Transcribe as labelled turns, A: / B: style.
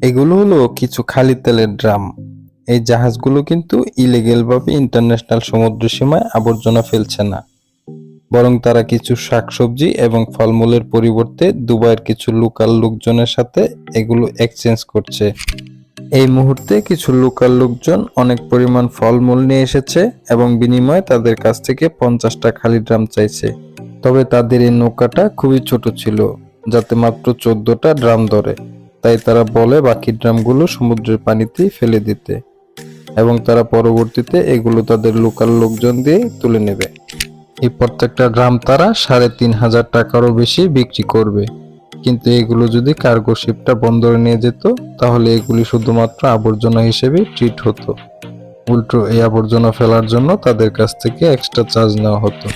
A: এগুলো হলো কিছু খালি তেলের ড্রাম। এই জাহাজগুলো কিন্তু ইলিগেল ভাবে ইন্টারন্যাশনাল সমুদ্র সীমায় আবর্জনা ফেলছে না, বরং তারা কিছু শাকসবজি এবং ফলমূলের পরিবর্তে দুবাইয়ের কিছু লোকাল লোকজনের সাথে এগুলো এক্সচেঞ্জ করছে। এই মুহূর্তে কিছু লোকাল লোকজন অনেক পরিমাণ ফলমূল নিয়ে এসেছে এবং বিনিময়ে তাদের কাছ থেকে 50টা খালি ড্রাম চাইছে। তবে তাদের এই নৌকাটা খুবই ছোট ছিল, যাতে মাত্র 14টা ড্রাম ধরে। তাই তারা বলে বাকি ড্রামগুলো সমুদ্রের পানিতেই ফেলে দিতে এবং তারা পরবর্তীতে এগুলো তাদের লোকাল লোকজন দিয়ে তুলে নেবে। এই প্রত্যেকটা ড্রাম তারা 3,500 টাকারও বেশি বিক্রি করবে। কিন্তু এগুলো যদি কার্গো শিপটা বন্দরে নিয়ে যেত, তাহলে এগুলি শুধুমাত্র আবর্জনা হিসেবে ট্রিট হতো। উল্টো এই আবর্জনা ফেলার জন্য তাদের কাছ থেকে এক্সট্রা চার্জ নেওয়া হতো।